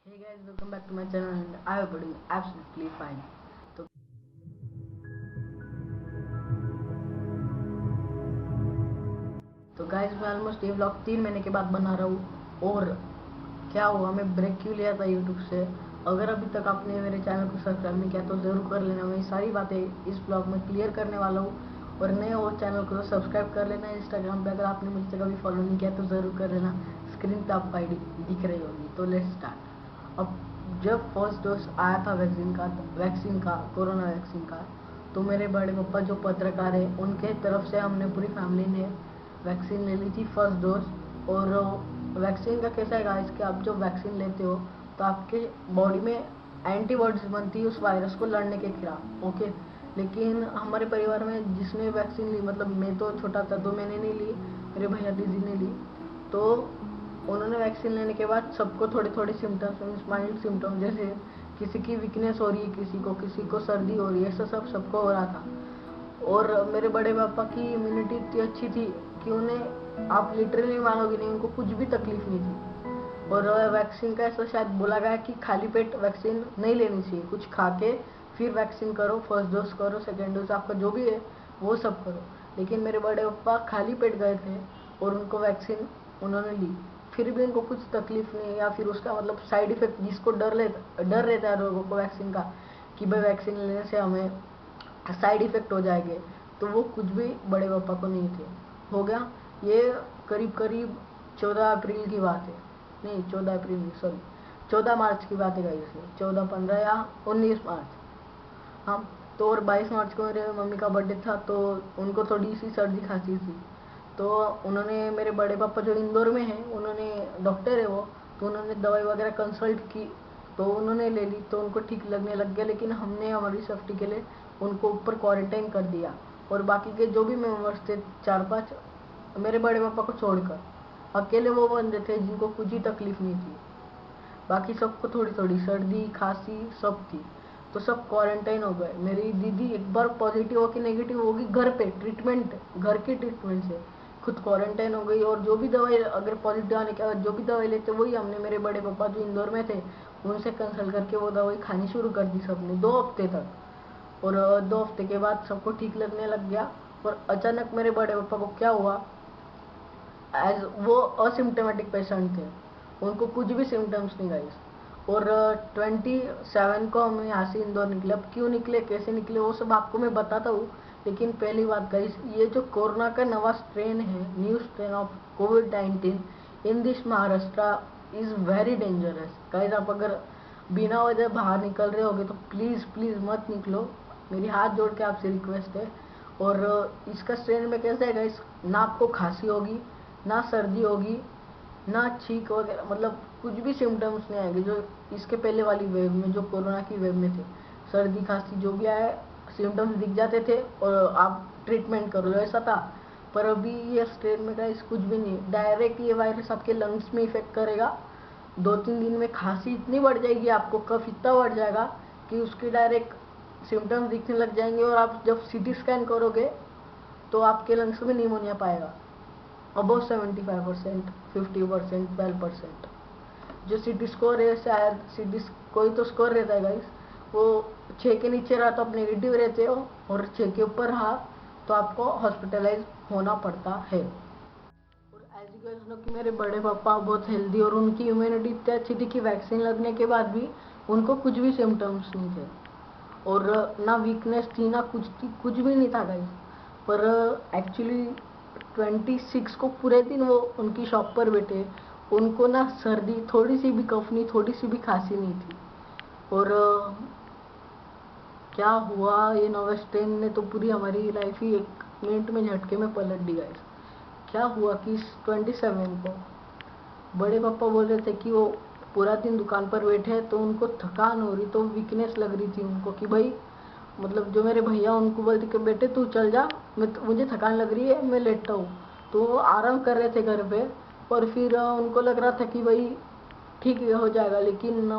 Hey guys, welcome back to my channel and I am doing absolutely fine. तो guys मैं almost ये vlog 3 महीने के बाद बना रहा हूँ। और क्या हुआ, मैं ब्रेक क्यों लिया था यूट्यूब से। अगर अभी तक आपने मेरे चैनल को सब्सक्राइब नहीं किया तो ज़रूर कर लेना। मैं सारी बातें इस ब्लॉग में क्लियर करने वाला हूँ। और नए हो चैनल को तो सब्सक्राइब कर लेना। इंस्टाग्राम पे अगर आपने मुझसे कभी फॉलो नहीं किया तो ज़रूर कर लेना। स्क्रीन पे आपको आईडी दिख रही होगी। तो लेट्स स्टार्ट। अब जब फर्स्ट डोज आया था वैक्सीन का कोरोना वैक्सीन का, तो मेरे बड़े पापा जो पत्रकार है उनके तरफ से हमने पूरी फैमिली ने वैक्सीन ले ली थी फर्स्ट डोज। और वैक्सीन का कैसा है गाइस कि आप जब वैक्सीन लेते हो तो आपके बॉडी में एंटीबॉडीज बनती है उस वायरस को लड़ने के खिलाफ। ओके, लेकिन हमारे परिवार में जिसने वैक्सीन ली, मतलब मैं तो छोटा था तो मैंने नहीं ली, मेरे भैया दीदी ने ली। तो उन्होंने वैक्सीन लेने के बाद सबको थोड़े थोड़े सिम्टम्स मीन्स माइल्ड सिम्टम्स, जैसे किसी की वीकनेस हो रही है, किसी को सर्दी हो रही है, ऐसा सब सबको हो रहा था। और मेरे बड़े पापा की इम्यूनिटी इतनी अच्छी थी कि उन्हें, आप लिटरली मानोगे नहीं, उनको कुछ भी तकलीफ नहीं थी। और वैक्सीन का ऐसा शायद बोला गया कि खाली पेट वैक्सीन नहीं लेनी चाहिए, कुछ खा के फिर वैक्सीन करो, फर्स्ट डोज करो, सेकेंड डोज आपका जो भी है वो सब करो। लेकिन मेरे बड़े पापा खाली पेट गए थे और उनको वैक्सीन उन्होंने ली, फिर भी उनको कुछ तकलीफ नहीं, या फिर उसका मतलब साइड इफेक्ट जिसको डर रहता है लोगों को वैक्सीन का कि भाई वैक्सीन लेने से हमें साइड इफेक्ट हो जाएंगे, तो वो कुछ भी बड़े पापा को नहीं थे। हो गया ये करीब करीब 14 अप्रैल की बात है, नहीं 14 अप्रैल नहीं, सॉरी 14 मार्च की बात है गाइस, 14, 15 या 19 मार्च। हाँ, तो और 22 मार्च को मेरे मम्मी का बर्थडे था, तो उनको थोड़ी सी सर्दी खांसी थी। तो उन्होंने, मेरे बड़े पापा जो इंदौर में हैं, उन्होंने, डॉक्टर है वो, तो उन्होंने दवाई वगैरह कंसल्ट की, तो उन्होंने ले ली, तो उनको ठीक लगने लग गया। लेकिन हमने हमारी सेफ्टी के लिए उनको ऊपर क्वारंटाइन कर दिया। और बाकी के जो भी मेम्बर्स थे 4-5, मेरे बड़े पापा को छोड़कर अकेले वो बंदे थे जिनको कुछ ही तकलीफ नहीं थी। बाकी सबको थोड़ी थोड़ी सर्दी खांसी सब थी, तो सब क्वारंटाइन हो गए। मेरी दीदी एक बार पॉजिटिव होगी नेगेटिव होगी, घर पे ट्रीटमेंट, घर के ट्रीटमेंट से खुद क्वारंटाइन हो गई। और जो भी दवाई, अगर पॉजिटिव आने के बाद जो भी दवाई लेते वही हमने, मेरे बड़े पापा जो इंदौर में थे उनसे कंसल्ट करके वो दवाई खानी शुरू कर दी सबने 2 हफ्ते तक। और 2 हफ्ते के बाद सबको ठीक लगने लग गया। और अचानक मेरे बड़े पापा को क्या हुआ, एज वो असिम्टोमेटिक पेशेंट थे, उनको कुछ भी सिम्टम्स नहीं गाइस। और 27 को हम यहाँ से इंदौर निकले। अब क्यों निकले, कैसे निकले, वो सब आपको मैं बताता हूँ। लेकिन पहली बात गाइस, ये जो कोरोना का नवा स्ट्रेन है, new strain of covid in this Maharashtra is very dangerous guys. आप अगर बिना वजह बाहर निकल रहे होगे तो प्लीज़ प्लीज़ मत निकलो, मेरी हाथ जोड़ के आपसे रिक्वेस्ट है। और इसका स्ट्रेन में कैसा है गाइस, ना आपको खांसी होगी, ना सर्दी होगी, ना छींक वगैरह, मतलब कुछ भी सिम्टम्स नहीं आएंगे जो इसके पहले वाली वेव में, जो कोरोना की वेव में थे। सर्दी खांसी जो भी आए, सिम्टम्स दिख जाते थे और आप ट्रीटमेंट कर लो, ऐसा था। पर अभी ये स्ट्रेन में गाइस कुछ भी नहीं, डायरेक्ट ये वायरस आपके लंग्स में इफेक्ट करेगा। 2-3 दिन में खांसी इतनी बढ़ जाएगी, आपको कफ इतना बढ़ जाएगा कि उसके डायरेक्ट सिम्टम्स दिखने लग जाएंगे। और आप जब सीटी स्कैन करोगे तो आपके लंग्स में निमोनिया पाएगा अबव 75%, 50%, 12%। जो सीटी स्कोर है, शायद सीटी कोई तो स्कोर रहता है गाइस, वो 6 के नीचे रहा तो आप नेगेटिव रहते हो, और 6 के ऊपर रहा तो आपको हॉस्पिटलाइज होना पड़ता है। और एज यू गाइस नो कि मेरे बड़े पापा बहुत हेल्दी और उनकी इम्यूनिटी इतनी अच्छी थी कि वैक्सीन लगने के बाद भी उनको कुछ भी सिम्टम्स नहीं थे। और ना वीकनेस थी ना कुछ थी, कुछ भी नहीं था गाइस। पर एक्चुअली 26 को पूरे दिन वो उनकी शॉप पर बैठे, उनको ना सर्दी, थोड़ी सी भी कफ नहीं, थोड़ी सी भी खांसी नहीं थी। और क्या हुआ, ये नोवेस्टेन ने तो पूरी हमारी लाइफ ही 1 मिनट में झटके में पलट दी गाइस। क्या हुआ कि 27 को बड़े पापा बोल रहे थे कि वो पूरा दिन दुकान पर बैठे हैं तो उनको थकान हो रही, तो वीकनेस लग रही थी उनको कि भाई, मतलब जो मेरे भैया उनको बोलते कि बेटे तू चल जा, मुझे थकान लग रही है, मैं लेटता हूँ। तो वो आराम कर रहे थे घर पे। और फिर उनको लग रहा था कि भाई ठीक हो जाएगा, लेकिन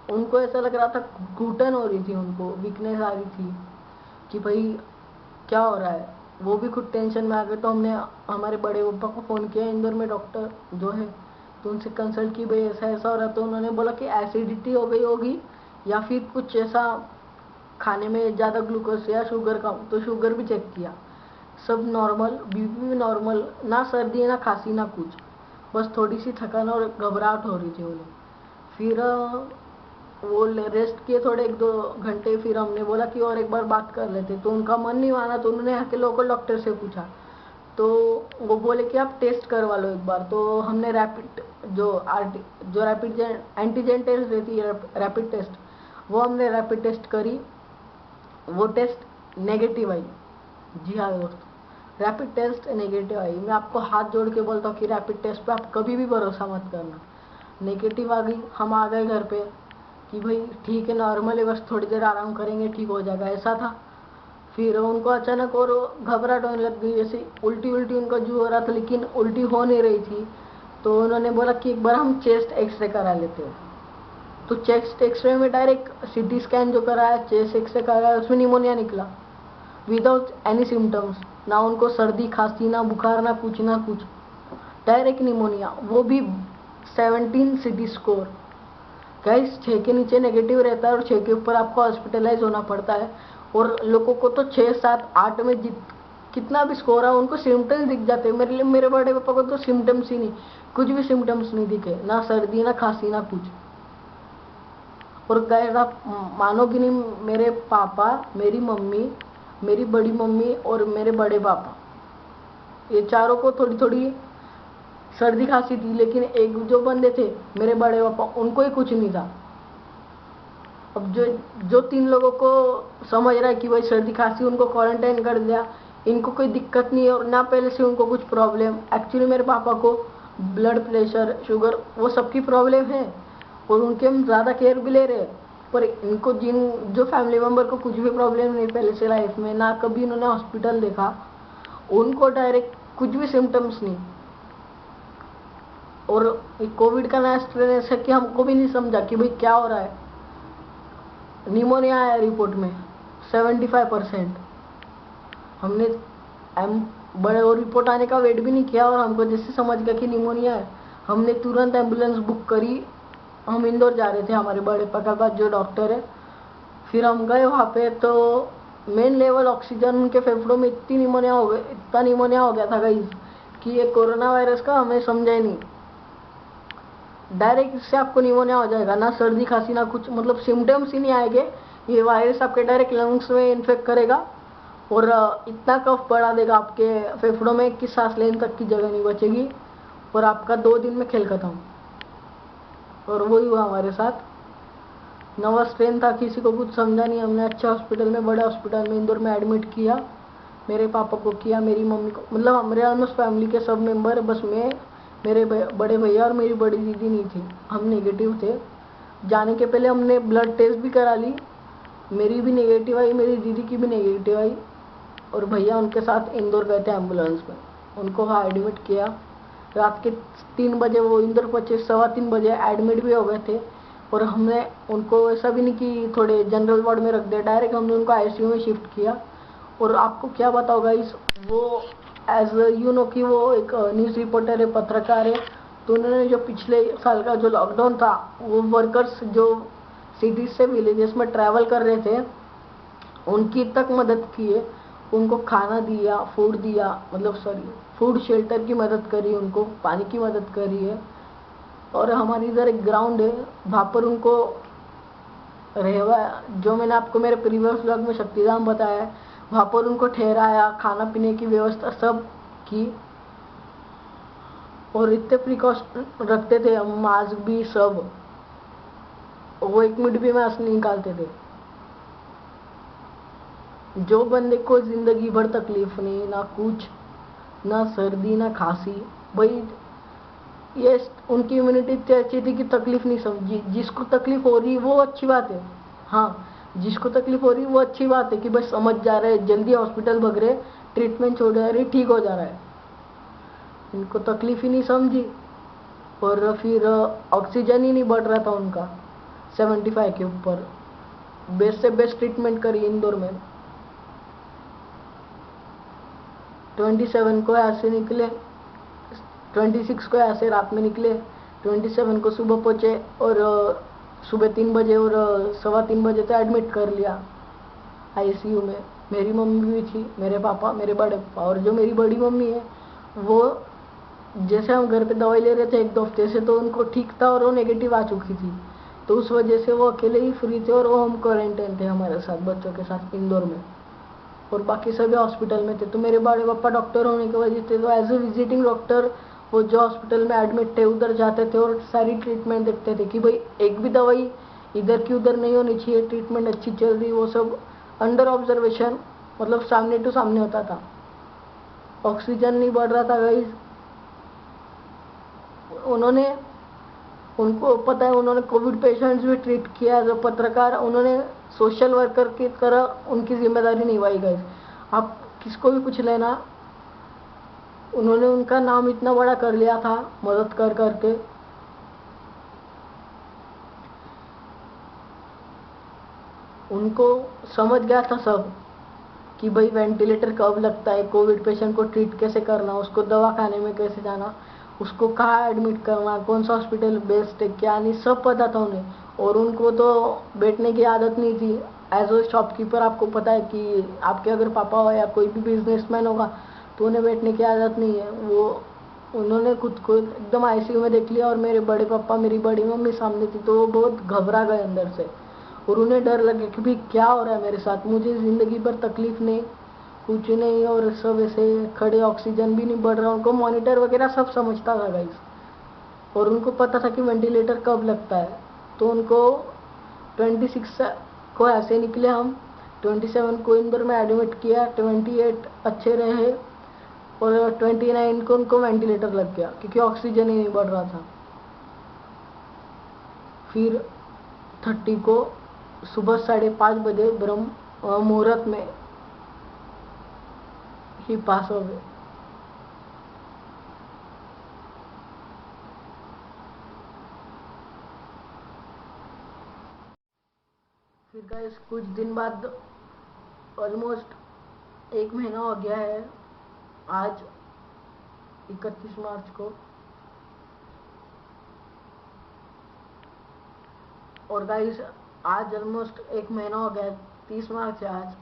उनको ऐसा लग रहा था, घुटन हो रही थी, उनको वीकनेस आ रही थी कि भाई क्या हो रहा है। वो भी खुद टेंशन में आ गए, तो हमने हमारे बड़े पापा को फ़ोन किया, इंदौर में डॉक्टर जो है तो उनसे कंसल्ट की, भाई ऐसा ऐसा हो रहा है। तो उन्होंने बोला कि एसिडिटी हो गई होगी या फिर कुछ ऐसा खाने में ज़्यादा ग्लूकोज या शुगर का। तो शुगर भी चेक किया, सब नॉर्मल, बीपी भी नॉर्मल, ना सर्दी ना खांसी ना कुछ, बस थोड़ी सी थकान और घबराहट हो रही थी उन्हें। फिर वो रेस्ट किए थोड़े 1-2 घंटे। फिर हमने बोला कि और एक बार बात कर लेते, तो उनका मन नहीं माना। तो उन्होंने आके लोकल डॉक्टर से पूछा, तो वो बोले कि आप टेस्ट करवा लो एक बार। तो हमने रैपिड जो रैपिड एंटीजन टेस्ट रहती है, रैपिड टेस्ट, वो हमने रैपिड टेस्ट करी। वो टेस्ट नेगेटिव आई। जी हाँ दोस्तों, रैपिड टेस्ट नेगेटिव आई। मैं आपको हाथ जोड़ के बोलता हूँ कि रैपिड टेस्ट पे आप कभी भी भरोसा मत करना। नेगेटिव आ गई, हम आ गए घर पे कि भाई ठीक है, नॉर्मल है, बस थोड़ी देर आराम करेंगे ठीक हो जाएगा, ऐसा था। फिर उनको अचानक और घबराहट होने लग गई, जैसे उल्टी उल्टी उनका जू हो रहा था, लेकिन उल्टी हो नहीं रही थी। तो उन्होंने बोला कि एक बार हम चेस्ट एक्सरे करा लेते हैं। तो चेस्ट एक्सरे में डायरेक्ट सीटी स्कैन जो कराया, चेस्ट एक्सरे कराया, उसमें निमोनिया निकला विदाउट एनी सिम्टम्स। ना उनको सर्दी खांसी ना बुखार ना कुछ, डायरेक्ट निमोनिया, वो भी 17 सिटी स्कोर। गाइस 6 के नीचे नेगेटिव रहता है और 6 के ऊपर आपको हॉस्पिटलाइज होना पड़ता है। और लोगों को तो 6, 7, 8 में कितना भी स्कोर है उनको सिम्टम्स दिख जाते हैं। मेरे बड़े पापा को तो सिम्टम्स ही नहीं, कुछ भी सिम्टम्स नहीं दिखे, ना सर्दी ना खांसी ना कुछ। और गाइस आप मानोगे नहीं, मेरे पापा, मेरी मम्मी, मेरी बड़ी मम्मी और मेरे बड़े पापा, ये चारों को थोड़ी थोड़ी सर्दी खांसी थी, लेकिन एक जो बंदे थे मेरे बड़े पापा, उनको ही कुछ नहीं था। अब जो 3 लोगों को समझ रहा है कि भाई सर्दी खांसी, उनको क्वारंटाइन कर दिया, इनको कोई दिक्कत नहीं है और ना पहले से उनको कुछ प्रॉब्लम। एक्चुअली मेरे पापा को ब्लड प्रेशर शुगर वो सबकी प्रॉब्लम है और उनके हम ज़्यादा केयर भी ले रहे हैं। पर इनको जो फैमिली मेम्बर को कुछ भी प्रॉब्लम नहीं पहले से लाइफ में, ना कभी उन्होंने हॉस्पिटल देखा, उनको डायरेक्ट कुछ भी सिम्टम्स नहीं। और कोविड का नया स्ट्रेन ऐसा कि हमको भी नहीं समझा कि भाई क्या हो रहा है। निमोनिया आया रिपोर्ट में 75%। हमने बड़े और रिपोर्ट आने का वेट भी नहीं किया और हमको जैसे समझ गया कि निमोनिया है, हमने तुरंत एम्बुलेंस बुक करी। हम इंदौर जा रहे थे, हमारे बड़े पापा का जो डॉक्टर है। फिर हम गए वहाँ पे, तो मेन लेवल ऑक्सीजन उनके फेफड़ों में इतना निमोनिया हो गया था गाइस कि ये कोरोना वायरस का हमें समझा ही नहीं। डायरेक्ट इससे आपको निमोनिया हो जाएगा, ना सर्दी खांसी ना कुछ, मतलब सिम्टम्स ही नहीं आएंगे। ये वायरस आपके डायरेक्ट लंग्स में इन्फेक्ट करेगा और इतना कफ बढ़ा देगा आपके फेफड़ों में कि सांस लेने तक की जगह नहीं बचेगी और आपका 2 दिन में खेल खत्म। और वही हुआ हमारे साथ। नवा स्ट्रेन था, किसी को कुछ समझा नहीं। हमने अच्छे हॉस्पिटल में, बड़े हॉस्पिटल में इंदौर में एडमिट किया। मेरे पापा को किया, मेरी मम्मी को, मतलब हमारे ऑलमोस्ट फैमिली के सब मेंबर, बस मैं, मेरे बड़े भैया और मेरी बड़ी दीदी नहीं थी, हम नेगेटिव थे। जाने के पहले हमने ब्लड टेस्ट भी करा ली, मेरी भी नेगेटिव आई, मेरी दीदी की भी नेगेटिव आई। और भैया उनके साथ इंदौर गए थे एम्बुलेंस में, उनको वहाँ एडमिट किया। रात के 3 बजे वो इंदौर पहुँचे, 3:15 बजे एडमिट भी हो गए थे। और हमने उनको ऐसा भी नहीं कि थोड़े जनरल वार्ड में रख दिया, डायरेक्ट हमने उनको आईसीयू में शिफ्ट किया। और आपको क्या बताओ गाइस, वो एज यू नो कि वो एक न्यूज़ रिपोर्टर है, पत्रकार है। तो उन्होंने जो पिछले साल का जो लॉकडाउन था, वो वर्कर्स जो सिटीज से विलेजेस में ट्रैवल कर रहे थे, उनकी तक मदद की है। उनको खाना दिया, फूड दिया, मतलब फूड शेल्टर की मदद करी, उनको पानी की मदद करी है। और हमारे इधर एक ग्राउंड है, वहाँ पर उनको रहवा, जो मैंने आपको मेरे प्रीवियस ब्लॉग में शक्तिधाम बताया है, वहाँ पर उनको ठहराया, खाना पीने की व्यवस्था सब की। और इतने प्रिकॉशन रखते थे हम, मास्क भी सब, वो 1 मिनट भी मास्क नहीं निकालते थे। जो बंदे को जिंदगी भर तकलीफ नहीं, ना कुछ, ना सर्दी ना खांसी, भाई ये उनकी इम्यूनिटी इतनी अच्छी थी कि तकलीफ नहीं समझी। जिसको तकलीफ हो रही वो अच्छी बात है, हाँ जिसको तकलीफ हो रही वो अच्छी बात है कि बस समझ जा रहे हैं, जल्दी हॉस्पिटल भग रहे, ट्रीटमेंट छोड़ रहे, ठीक हो जा रहा है। इनको तकलीफ ही नहीं समझी और फिर ऑक्सीजन ही नहीं बढ़ रहा था उनका 75 के ऊपर। बेस्ट से बेस्ट ट्रीटमेंट करी इंदौर में। 27 को यहाँ से निकले, 26 को यहाँ से रात में निकले, 27 को सुबह पहुंचे और सुबह 3 बजे और 3:15 तो एडमिट कर लिया आईसीयू में। मेरी मम्मी भी थी, मेरे पापा, मेरे बड़े पापा, और जो मेरी बड़ी मम्मी है वो, जैसे हम घर पे दवाई ले रहे थे 1-2 हफ्ते से, तो उनको ठीक था और वो नेगेटिव आ चुकी थी, तो उस वजह से वो अकेले ही फ्री थे और वो होम क्वारंटाइन थे हमारे साथ, बच्चों के साथ इंदौर में, और बाकी सभी हॉस्पिटल में थे। तो मेरे बड़े पापा डॉक्टर होने की वजह से तो एज ए विजिटिंग डॉक्टर वो जो हॉस्पिटल में एडमिट थे उधर जाते थे और सारी ट्रीटमेंट देखते थे कि भाई एक भी दवाई इधर की उधर नहीं होनी चाहिए, ट्रीटमेंट अच्छी चल रही, वो सब अंडर ऑब्जर्वेशन, मतलब सामने टू सामने होता था। ऑक्सीजन नहीं बढ़ रहा था गाइस, उन्होंने, उनको पता है, उन्होंने कोविड पेशेंट्स भी ट्रीट किया जो पत्रकार, उन्होंने सोशल वर्कर की तरह उनकी जिम्मेदारी निभाई गई। आप किसको भी पूछ लेना, उन्होंने उनका नाम इतना बड़ा कर लिया था मदद कर करके। उनको समझ गया था सब कि भाई वेंटिलेटर कब लगता है, कोविड पेशेंट को ट्रीट कैसे करना, उसको दवा खाने में कैसे जाना, उसको कहाँ एडमिट करना, कौन सा हॉस्पिटल बेस्ट है क्या नहीं, सब पता था उन्हें। और उनको तो बैठने की आदत नहीं थी। एज ए शॉपकीपर आपको पता है कि आपके अगर पापा हो या कोई भी बिजनेसमैन होगा तो उन्हें बैठने की आदत नहीं है। वो, उन्होंने खुद को एकदम आईसीयू में देख लिया और मेरे बड़े पापा, मेरी बड़ी मम्मी सामने थी, तो वो बहुत घबरा गए अंदर से और उन्हें डर लगे कि भाई क्या हो रहा है मेरे साथ, मुझे जिंदगी भर तकलीफ नहीं, कुछ नहीं, और सब ऐसे खड़े, ऑक्सीजन भी नहीं बढ़ रहा। उनको मॉनिटर वगैरह सब समझता था गाइस, और उनको पता था कि वेंटिलेटर कब लगता है। तो उनको 26 को ऐसे निकले हम, 27 को इंदौर में एडमिट किया, 28 अच्छे रहे और 29 को उनको वेंटिलेटर लग गया क्योंकि ऑक्सीजन ही नहीं बढ़ रहा था। फिर 30 को सुबह 5:30 बजे ब्रह्म मुहूर्त में ही पास हो गए। फिर गाइस कुछ दिन बाद, ऑलमोस्ट 1 महीना हो गया है आज, 31 मार्च को। और गाइस आज ऑलमोस्ट 1 महीना हो गया, 30 मार्च है आज,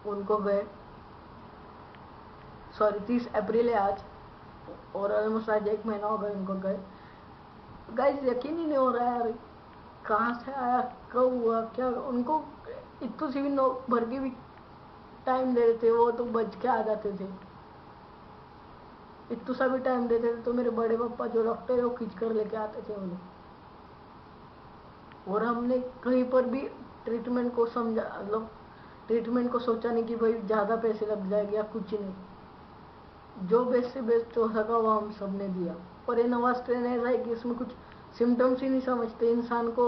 उनको गए, सॉरी 30 अप्रैल है आज, और ऑलमोस्ट आज 1 महीना हो गया उनको गए। गाइस यकीन ही नहीं हो रहा है यार, कहाँ से आया, कब हुआ, क्या उनको इतनी सी भी नो भर के भी टाइम दे देते वो तो बच के आ जाते थे। इतना सा भी टाइम देते थे तो मेरे बड़े पापा जो डॉक्टर है वो खींच कर लेके आते थे उन्हें। और हमने कहीं पर भी ट्रीटमेंट को समझा, मतलब ट्रीटमेंट को सोचा नहीं कि भाई ज़्यादा पैसे लग जाएंगे या कुछ नहीं, जो बेस्ट से बेस्ट हो सका वो हम सब ने दिया। और ये नवा स्ट्रेन ऐसा है कि इसमें कुछ सिम्टम्स ही नहीं समझते, इंसान को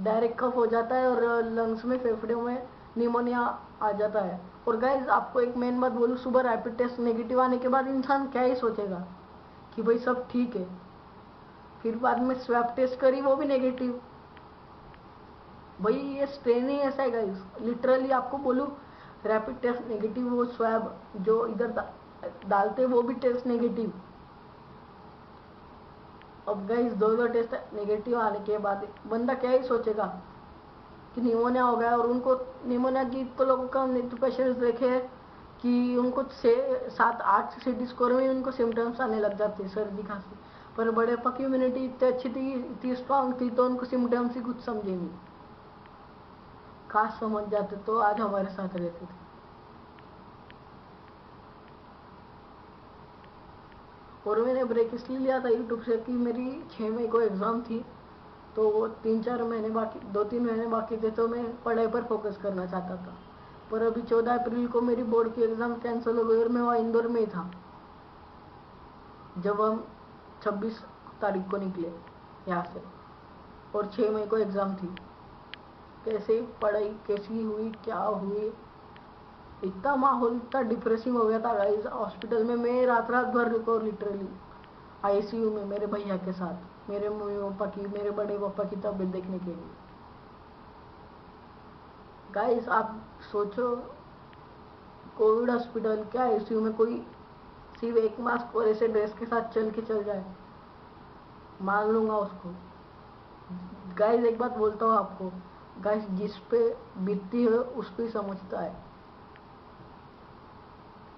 डायरेक्ट कफ हो जाता है और लंग्स में, फेफड़ों में निमोनिया आ जाता है। और गाइज आपको एक मेन बात बोलूँ, सुबह रैपिड टेस्ट नेगेटिव आने के बाद इंसान क्या ही सोचेगा कि भाई सब ठीक है, फिर बाद में स्वैब टेस्ट करी वो भी नेगेटिव। भाई ये स्ट्रेन ही ऐसा है गाइस, लिटरली आपको बोलूं, रैपिड टेस्ट नेगेटिव, वो स्वैब जो इधर डालते वो भी टेस्ट नेगेटिव। अब गाइस दो दो टेस्ट नेगेटिव आने के बाद बंदा क्या ही सोचेगा कि निमोनिया हो गया। और उनको निमोनिया की तो लोगों का हमने तो पेशेंट्स देखे हैं कि उनको 7-8 सीटी स्कोर में उनको सिम्टम्स आने लग जाते हैं, सर्दी खांसी। पर बड़े पापा की इम्यूनिटी इतनी अच्छी थी, इतनी स्ट्रांग थी, तो उनको सिम्टम्स ही कुछ समझे नहीं। काश समझ जाते तो आज हमारे साथ रहते थे। और मैंने ब्रेक इसलिए लिया था यूट्यूब से कि मेरी 6 मई को एग्ज़ाम थी, तो वो 3-4 महीने बाकी, 2-3 महीने बाकी थे, तो मैं पढ़ाई पर फोकस करना चाहता था। पर अभी 14 अप्रैल को मेरी बोर्ड की एग्ज़ाम कैंसिल हो गई और मैं वहाँ इंदौर में ही था जब हम 26 तारीख को निकले यहाँ से, और 6 मई को एग्ज़ाम थी। कैसे पढ़ाई कैसी हुई, क्या हुई, इतना माहौल इतना डिप्रेसिंग हो गया था गाइस। हॉस्पिटल में मैं रात रात भर रुका, लिटरली आईसीयू में मेरे भैया के साथ, मेरे मम्मी पापा की, मेरे बड़े पापा की तबीयत देखने के लिए। गाइस आप सोचो, कोविड हॉस्पिटल क्या आईसीयू में कोई सिर्फ एक मास्क और ऐसे ड्रेस के साथ चल के चल जाए, मार लूंगा उसको। गाइस एक बात बोलता हूँ आपको, गाइस जिस पे बीतती है उसको ही समझता है।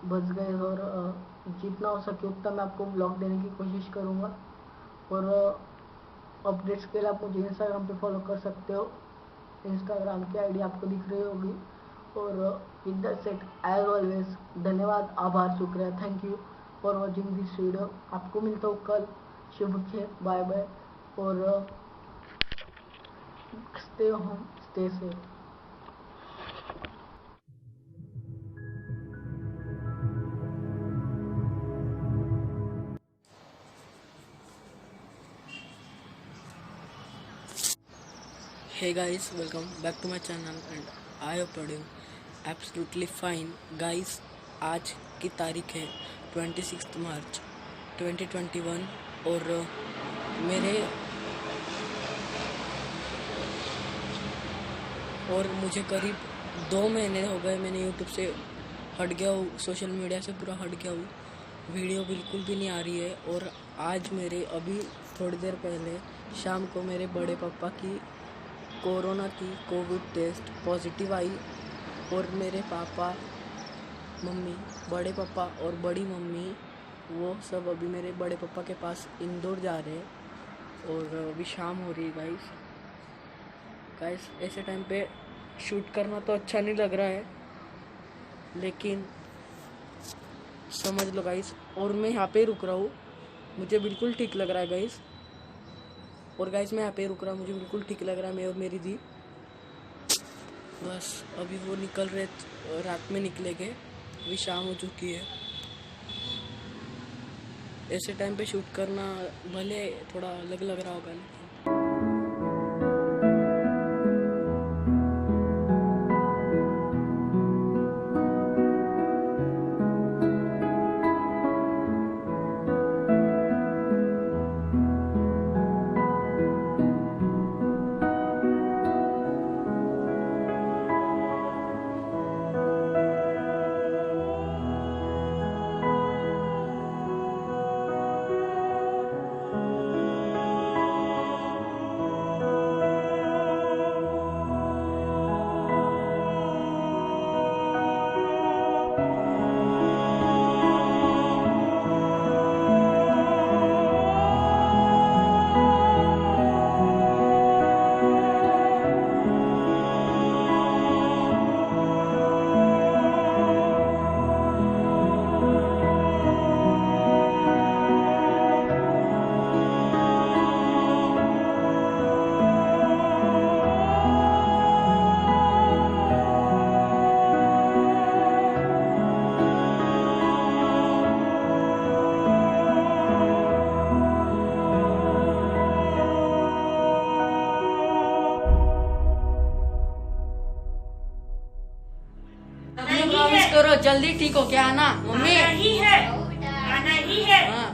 बस गाइस, और जितना हो सके उतना मैं आपको ब्लॉग देने की कोशिश करूँगा। और अपडेट्स के लिए आप मुझे इंस्टाग्राम पे फॉलो कर सकते हो। इंस्टाग्राम की आईडी आपको दिख रही होगी। और with that said, as always, धन्यवाद, आभार, शुक्रिया, thank you for watching this video. आपको मिलता हूँ कल। शुभ खे, बाय बाय, और stay home, stay safe. Hey guys, welcome back to my channel and I hope you're doing absolutely fine. Guys, आज की तारीख है 26 मार्च 2021 और मुझे करीब 2 महीने हो गए मैंने यूट्यूब से हट गया हूँ, सोशल मीडिया से पूरा हट गया हूँ। वीडियो बिल्कुल भी नहीं आ रही है। और आज मेरे अभी थोड़ी देर पहले शाम को मेरे बड़े पापा की कोरोना की कोविड टेस्ट पॉजिटिव आई। और मेरे पापा, मम्मी, बड़े पापा और बड़ी मम्मी, वो सब अभी मेरे बड़े पापा के पास इंदौर जा रहे हैं। और अभी शाम हो रही है गाइस। ऐसे टाइम पे शूट करना तो अच्छा नहीं लग रहा है, लेकिन समझ लो गाइस। और मैं यहाँ पे रुक रहा हूँ, मुझे बिल्कुल ठीक लग रहा है गाइस। और गाइस मैं यहाँ पे रुक रहा हूँ, मुझे बिल्कुल ठीक लग रहा है। मैं और मेरी दी बस अभी वो निकल रहे, रात में निकलेंगे, अभी शाम हो चुकी है। ऐसे टाइम पे शूट करना भले थोड़ा अलग लग रहा होगा, लेकिन करो जल्दी ठीक हो क्या आना मम्मी। आना ही है। हाँ।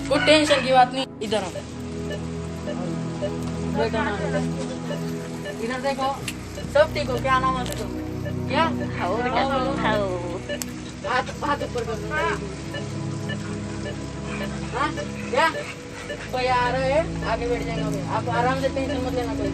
कोई टेंशन की बात नहीं, इधर आओ, इधर देखो, सब ठीक हो क्या आना मत तो क्या हाथ ऊपर कर क्या कोई आ रहा है, आगे बैठ जाएंगे। आप आराम से, टेंशन मत लेना कोई।